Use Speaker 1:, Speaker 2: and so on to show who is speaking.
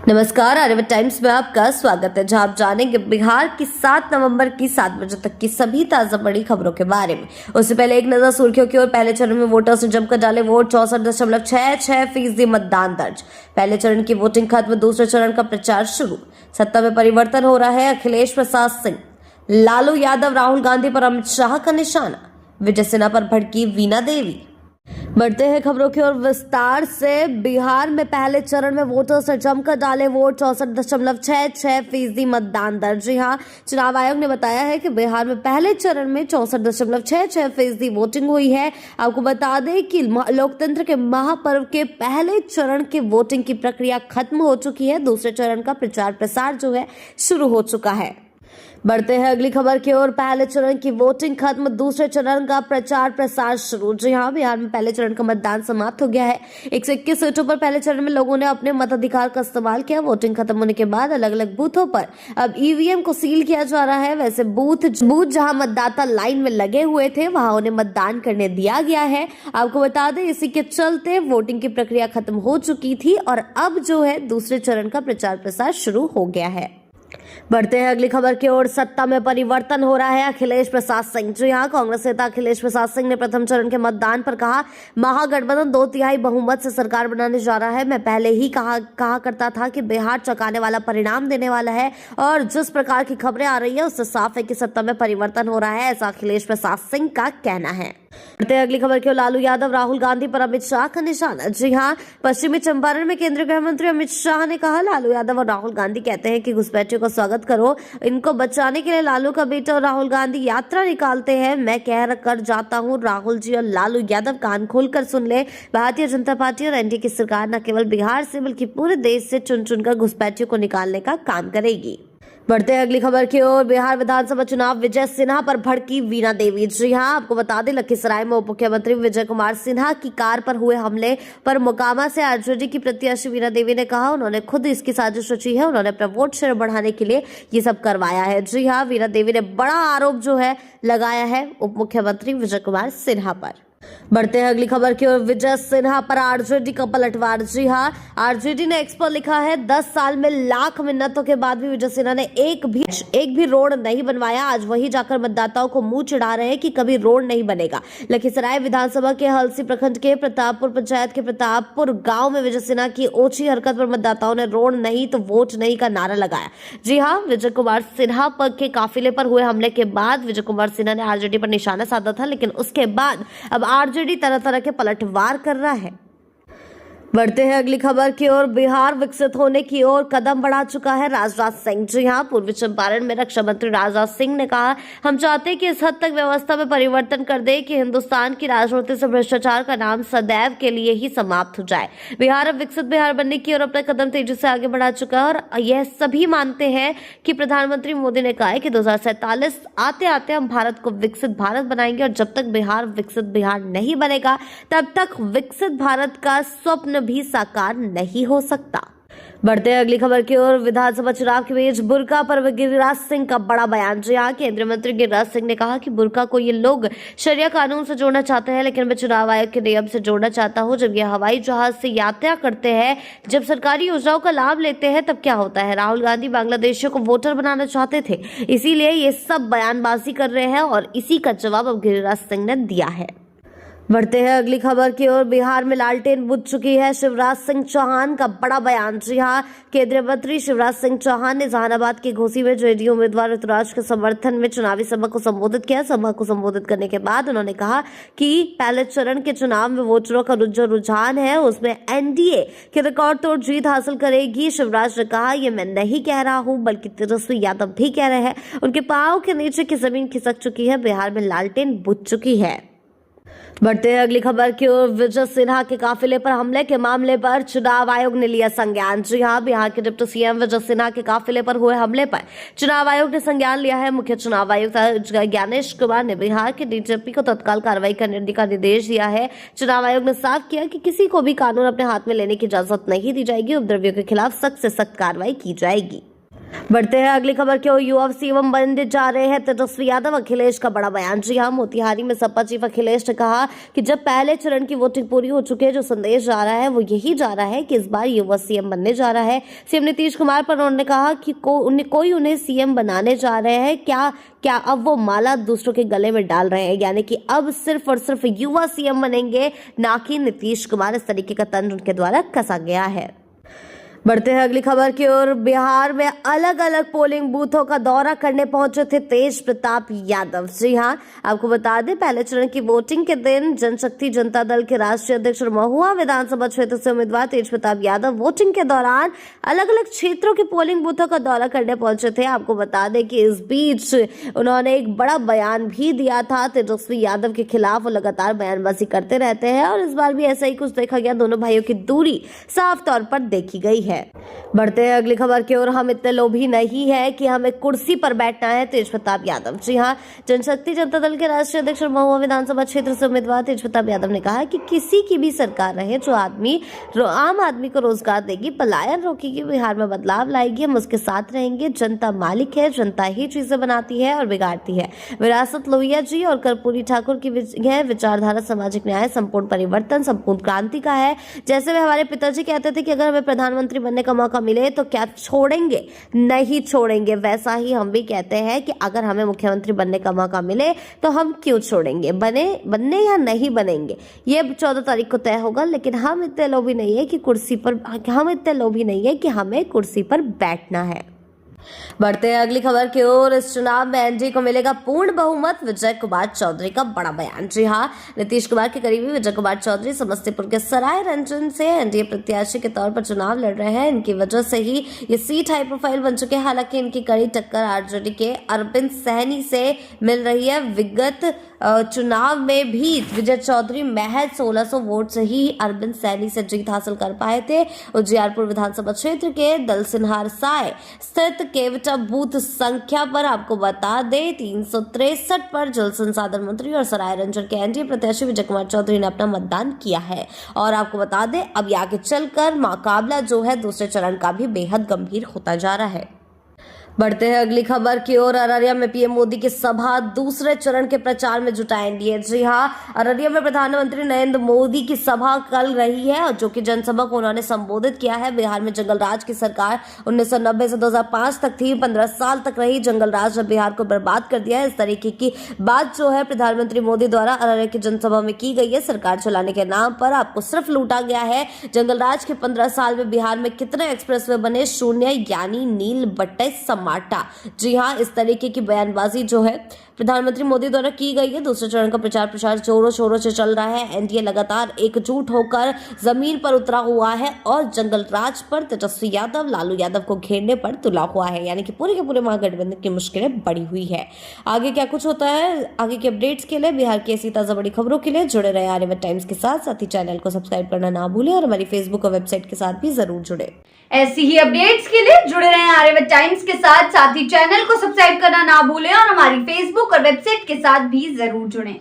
Speaker 1: नमस्कार, आर्यभट्ट टाइम्स में आपका स्वागत है, जहां आप जानेंगे बिहार की 7 नवंबर की 7 बजे तक की सभी ताजा बड़ी खबरों के बारे में। उससे पहले एक नजर सुर्खियों की ओर। पहले चरण में वोटर्स ने जमकर डाले वोट, 64.66% मतदान दर्ज। पहले चरण की वोटिंग खत्म, दूसरे चरण का प्रचार शुरू। सत्ता में परिवर्तन हो रहा है, अखिलेश प्रसाद सिंह, लालू यादव, राहुल गांधी पर अमित शाह का निशाना, विजय सिन्हा पर भड़की वीणा देवी। बढ़ते हैं खबरों की ओर विस्तार से। बिहार में पहले चरण में वोटर्स ने जमकर डाले वोट, 64.66% मतदान दर्ज। हाँ, चुनाव आयोग ने बताया है कि बिहार में पहले चरण में 64.66% वोटिंग हुई है। आपको बता दें कि लोकतंत्र के महापर्व के पहले चरण के वोटिंग की प्रक्रिया खत्म हो चुकी है। दूसरे चरण का प्रचार प्रसार जो है शुरू हो चुका है। बढ़ते हैं अगली खबर की ओर। पहले चरण की वोटिंग खत्म, दूसरे चरण का प्रचार प्रसार शुरू। जी हाँ, बिहार में पहले चरण का मतदान समाप्त हो गया है। 121 सीटों पर पहले चरण में लोगों ने अपने मताधिकार का इस्तेमाल किया। वोटिंग खत्म होने के बाद अलग अलग बूथों पर अब ईवीएम को सील किया जा रहा है। वैसे बूथ जहां मतदाता लाइन में लगे हुए थे, वहां उन्हें मतदान करने दिया गया है। आपको बता दें, इसी के चलते वोटिंग की प्रक्रिया खत्म हो चुकी थी और अब जो है दूसरे चरण का प्रचार प्रसार शुरू हो गया है। बढ़ते हैं अगली खबर की ओर। सत्ता में परिवर्तन हो रहा है, अखिलेश प्रसाद सिंह। जी हाँ, कांग्रेस नेता अखिलेश प्रसाद सिंह ने प्रथम चरण के मतदान पर कहा, महागठबंधन 2/3 बहुमत से सरकार बनाने जा रहा है। मैं पहले ही कहा करता था कि बिहार चौंकाने वाला परिणाम देने वाला है और जिस प्रकार की खबरें आ रही है उससे साफ है कि सत्ता में परिवर्तन हो रहा है, ऐसा अखिलेश प्रसाद सिंह का कहना है। बढ़ते अगली खबर की ओर। लालू यादव, राहुल गांधी पर अमित शाह का निशाना। जी हाँ, पश्चिमी चंपारण में केंद्रीय गृह मंत्री अमित शाह ने कहा, लालू यादव और राहुल गांधी कहते हैं कि घुसपैठियों का स्वागत करो। इनको बचाने के लिए लालू का बेटा और राहुल गांधी यात्रा निकालते हैं। मैं कह कर जाता हूँ, राहुल जी और लालू यादव कान खोलकर सुन ले। भारतीय जनता पार्टी और एनडीए की सरकार न केवल बिहार से बल्कि पूरे देश से चुन चुनकर घुसपैठियों को निकालने का काम करेगी। बढ़ते हैं अगली खबर की ओर। बिहार विधानसभा चुनाव, विजय सिन्हा पर भड़की वीणा देवी। जी हां, आपको बता दें, लखीसराय में उप मुख्यमंत्री विजय कुमार सिन्हा की कार पर हुए हमले पर मोकामा से आरजेडी की प्रत्याशी वीणा देवी ने कहा, उन्होंने खुद इसकी साजिश रची है। उन्होंने अपना वोट शेयर बढ़ाने के लिए ये सब करवाया है। जी हां, वीणा देवी ने बड़ा आरोप जो है लगाया है उप मुख्यमंत्री विजय कुमार सिन्हा पर। बढ़ते हैं अगली खबर की ओर। विजय सिन्हा पर आरजेडी का पलटवार। जी हां, आरजेडी ने एक्स पर लिखा है, 10 साल में लाख मिन्नतों के बाद भी विजय सिन्हा ने एक भी रोड नहीं बनवाया। आज वही जाकर मतदाताओं को मुंह चिढ़ा रहे हैं कि कभी रोड नहीं बनेगा। लखीसराय विधानसभा के हलसी प्रखंड के प्रतापपुर पंचायत के प्रतापपुर गांव में विजय सिन्हा की ओछी हरकत पर मतदाताओं ने रोड नहीं तो वोट नहीं का नारा लगाया। जी हां, विजय कुमार सिन्हा के काफिले पर हुए हमले के बाद विजय कुमार सिन्हा ने आरजेडी पर निशाना साधा था, लेकिन उसके बाद अब आरजेडी तरह तरह के पलटवार कर रहा है। बढ़ते हैं अगली खबर की ओर। बिहार विकसित होने की ओर कदम बढ़ा चुका है राजनाथ सिंह। जी हां, पूर्वी चंपारण में रक्षा मंत्री राजनाथ सिंह ने कहा, हम चाहते हैं कि इस हद तक व्यवस्था में परिवर्तन कर दे कि हिंदुस्तान की राजनीति से भ्रष्टाचार का नाम सदैव के लिए ही समाप्त हो जाए। बिहार अब विकसित बिहार बनने की ओर अपना कदम तेजी से आगे बढ़ा चुका है और यह सभी मानते हैं कि प्रधानमंत्री मोदी ने कहा है कि 2047 आते आते हम भारत को विकसित भारत बनाएंगे और जब तक बिहार विकसित बिहार नहीं बनेगा तब तक विकसित भारत का स्वप्न भी साकार नहीं हो सकता। बढ़ते हैं अगली खबर की ओर। विधानसभा चुनाव के बीच बुर्का पर गिरिराज सिंह का बड़ा बयान। जी हां, केंद्रीय मंत्री गिरिराज सिंह ने कहा कि बुर्का को ये लोग शरिया कानून से जोड़ना चाहते हैं, लेकिन मैं चुनाव आयोग के नियम से जोड़ना चाहता हूं। जब ये हवाई जहाज से यात्रा करते हैं, जब सरकारी योजनाओं का लाभ लेते हैं, तब क्या होता है? राहुल गांधी बांग्लादेशियों को वोटर बनाना चाहते थे, इसीलिए ये सब बयानबाजी कर रहे हैं और इसी का जवाब अब गिरिराज सिंह ने दिया है। बढ़ते हैं अगली खबर की ओर। बिहार में लालटेन बुझ चुकी है, शिवराज सिंह चौहान का बड़ा बयान। जी हां, केंद्रीय मंत्री शिवराज सिंह चौहान ने जहानाबाद की घोसी में जेडीयू उम्मीदवार ऋतुराज के समर्थन में चुनावी सभा को संबोधित किया। सभा को संबोधित करने के बाद उन्होंने कहा कि पहले चरण के चुनाव में वोटरों का जो रुझान है उसमें एनडीए की रिकॉर्ड तोड़ जीत हासिल करेगी। शिवराज ने कहा, ये मैं नहीं कह रहा हूं बल्कि तेजस्वी यादव भी कह रहे हैं। उनके पांव के नीचे की जमीन खिसक चुकी है, बिहार में लालटेन बुझ चुकी है। बढ़ते हैं अगली खबर की ओर। विजय सिन्हा के काफिले पर हमले के मामले पर चुनाव आयोग ने लिया संज्ञान। जी हां, बिहार के डिप्टी सीएम विजय सिन्हा के काफिले पर हुए हमले पर चुनाव आयोग ने संज्ञान लिया है। मुख्य चुनाव आयुक्त ज्ञानेश कुमार ने बिहार के डीजीपी को तत्काल कार्रवाई करने का निर्देश दिया है। चुनाव आयोग ने साफ किया कि किसी को भी कानून अपने हाथ में लेने की इजाजत नहीं दी जाएगी। उपद्रवियों के खिलाफ सख्त से सख्त कार्रवाई की जाएगी। बढ़ते हैं अगली खबर की ओर। युवा सीएम बनने जा रहे हैं तेजस्वी यादव, अखिलेश का बड़ा बयान। जी हां, मोतिहारी में सपा चीफ अखिलेश ने कहा कि जब पहले चरण की वोटिंग पूरी हो चुकी है, जो संदेश जा रहा है वो यही जा रहा है कि इस बार युवा सीएम बनने जा रहा है। सीएम नीतीश कुमार पर उन्होंने कहा कि कोई उन्हें सीएम बनाने जा रहे हैं क्या अब वो माला दूसरों के गले में डाल रहे हैं, यानी कि अब सिर्फ और सिर्फ युवा सीएम बनेंगे, ना कि नीतीश कुमार। इस तरीके का तंज उनके द्वारा कसा गया है। बढ़ते हैं अगली खबर की ओर। बिहार में अलग अलग पोलिंग बूथों का दौरा करने पहुंचे थे तेज प्रताप यादव। जी हां, आपको बता दें, पहले चरण की वोटिंग के दिन जनशक्ति जनता दल के राष्ट्रीय अध्यक्ष और महुआ विधानसभा क्षेत्र से उम्मीदवार तेज प्रताप यादव वोटिंग के दौरान अलग अलग क्षेत्रों के पोलिंग बूथों का दौरा करने पहुंचे थे। आपको बता दें कि इस बीच उन्होंने एक बड़ा बयान भी दिया था तेजस्वी यादव के खिलाफ। वो लगातार बयानबाजी करते रहते हैं और इस बार भी ऐसा ही कुछ देखा गया। दोनों भाइयों की दूरी साफ तौर पर देखी गई है। बढ़ते हैं अगली खबर की ओर। हम इतने लोभी नहीं है कि हमें कुर्सी पर बैठना है, तेज प्रताप यादव। जी हां, जनशक्ति जनता दल के राष्ट्रीय अध्यक्ष और महुआ विधानसभा क्षेत्र से उम्मीदवार तेज प्रताप यादव ने कहा कि किसी की भी सरकार रहे जो आम आदमी को रोजगार देगी, पलायन रोकेगी, बिहार में बदलाव लाएगी, हम उसके साथ रहेंगे। जनता मालिक है, जनता ही चीजें बनाती है और बिगाड़ती है। विरासत लोहिया जी और कर्पूरी ठाकुर की विचारधारा सामाजिक न्याय, संपूर्ण परिवर्तन, संपूर्ण क्रांति का है। जैसे वे हमारे पिताजी कहते थे कि अगर हमें प्रधानमंत्री बनने का मौका मिले तो क्या छोड़ेंगे? नहीं छोड़ेंगे। वैसा ही हम भी कहते हैं कि अगर हमें मुख्यमंत्री बनने का मौका मिले तो हम क्यों छोड़ेंगे? बनने या नहीं बनेंगे ये 14 तारीख को तय होगा, लेकिन हम इतने लोभी नहीं है कि हमें कुर्सी पर बैठना है। बढ़ते हैं अगली खबर की ओर। इस चुनाव में एनडीए को मिलेगा पूर्ण बहुमत, विजय कुमार चौधरी का बड़ा बयान। जी हां, नीतीश कुमार के करीबी विजय कुमार चौधरी समस्तीपुर के सराय रंजन से एनडीए प्रत्याशी के तौर पर चुनाव लड़ रहे हैं। इनकी वजह से ही ये सीट हाई प्रोफाइल बन चुके हैं। हालांकि इनकी कड़ी टक्कर आरजेडी के अरविंद सहनी से मिल रही है। विगत चुनाव में भी विजय चौधरी महज 1600 वोट से ही अरविंद सहनी से जीत हासिल कर पाए थे। उजियारपुर विधानसभा क्षेत्र के दलसिंहार साय स्थित केवटा बूथ संख्या पर आपको बता दें 363 पर जल संसाधन मंत्री और सराय रंजन के एनडीए प्रत्याशी विजय कुमार चौधरी ने अपना मतदान किया है। और आपको बता दें, अब आगे चलकर मुकाबला जो है दूसरे चरण का भी बेहद गंभीर होता जा रहा है। बढ़ते हैं अगली खबर की ओर। अररिया में पीएम मोदी की सभा, दूसरे चरण के प्रचार में जुटा एनडीए। जी हां, अररिया में प्रधानमंत्री नरेंद्र मोदी की सभा कल रही है और जो कि जनसभा को उन्होंने संबोधित किया है। बिहार में जंगल राज की सरकार 1990 से 2005 तक थी। 15 साल तक रही जंगल राज ने बिहार को बर्बाद कर दिया है। इस तरीके की बात जो है प्रधानमंत्री मोदी द्वारा अररिया की जनसभा में की गई है। सरकार चलाने के नाम पर आपको सिर्फ लूटा गया है। जंगल राज के 15 साल में बिहार में कितने एक्सप्रेसवे बने? शून्य, यानी नील बट्टे माटा। जी हां, इस तरीके की बयानबाजी जो है प्रधानमंत्री मोदी द्वारा की गई है। दूसरे चरण का प्रचार जोरों शोरों से चल रहा है। एनडीए लगातार एकजुट होकर जमीन पर उतरा हुआ है और जंगल राज पर तेजस्वी यादव, लालू यादव को घेरने पर तुला हुआ है, यानी कि पूरे के पूरे महागठबंधन की मुश्किलें बढ़ी हुई है। आगे क्या कुछ होता है, आगे के अपडेट्स के लिए, बिहार की ऐसी ताजा बड़ी खबरों के लिए जुड़े रहे आर्यभट्ट टाइम्स के साथ ही चैनल को सब्सक्राइब करना ना भूलें और हमारी फेसबुक और वेबसाइट के साथ भी जरूर जुड़े।
Speaker 2: ऐसी ही अपडेट्स के लिए जुड़े रहें आर्यभट्ट टाइम्स के साथ ही चैनल को सब्सक्राइब करना ना भूलें और हमारी फेसबुक और वेबसाइट के साथ भी जरूर जुड़ें।